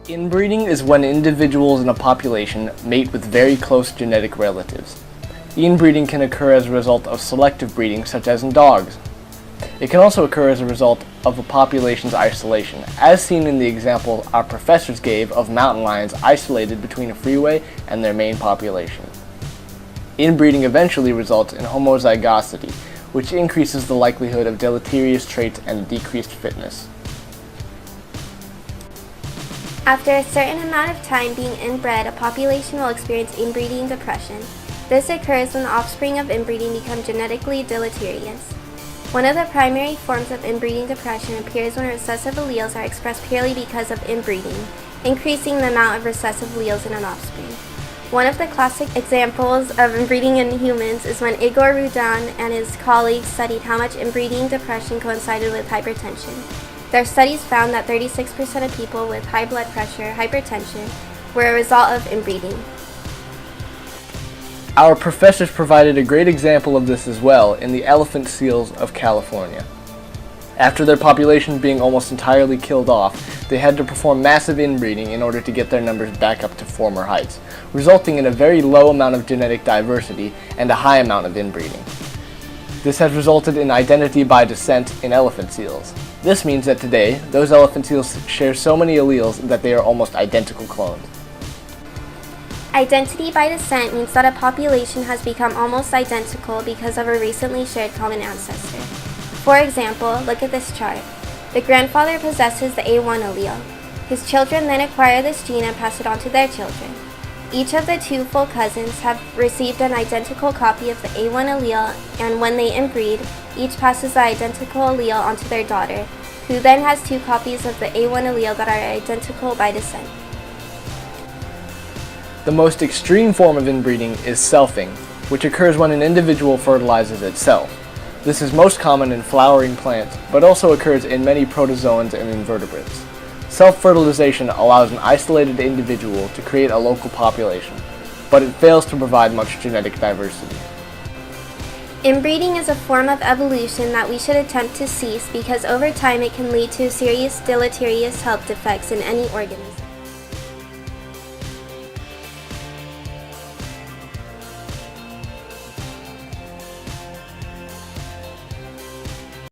Inbreeding is when individuals in a population mate with very close genetic relatives. Inbreeding can occur as a result of selective breeding, such as in dogs. It can also occur as a result of a population's isolation, as seen in the example our professors gave of mountain lions isolated between a freeway and their main population. Inbreeding eventually results in homozygosity, which increases the likelihood of deleterious traits and decreased fitness. After a certain amount of time being inbred, a population will experience inbreeding depression. This occurs when the offspring of inbreeding become genetically deleterious. One of the primary forms of inbreeding depression appears when recessive alleles are expressed purely because of inbreeding, increasing the amount of recessive alleles in an offspring. One of the classic examples of inbreeding in humans is when Igor Rudin and his colleagues studied how much inbreeding depression coincided with hypertension. Their studies found that 36% of people with high blood pressure, hypertension, were a result of inbreeding. Our professors provided a great example of this as well in the elephant seals of California. After their population being almost entirely killed off, they had to perform massive inbreeding in order to get their numbers back up to former heights, resulting in a very low amount of genetic diversity and a high amount of inbreeding. This has resulted in identity by descent in elephant seals. This means that today, those elephant seals share so many alleles that they are almost identical clones. Identity by descent means that a population has become almost identical because of a recently shared common ancestor. For example, look at this chart. The grandfather possesses the A1 allele. His children then acquire this gene and pass it on to their children. Each of the two full cousins have received an identical copy of the A1 allele, and when they inbreed, each passes the identical allele onto their daughter, who then has two copies of the A1 allele that are identical by descent. The most extreme form of inbreeding is selfing, which occurs when an individual fertilizes itself. This is most common in flowering plants, but also occurs in many protozoans and invertebrates. Self-fertilization allows an isolated individual to create a local population, but it fails to provide much genetic diversity. Inbreeding is a form of evolution that we should attempt to cease because over time it can lead to serious deleterious health defects in any organism.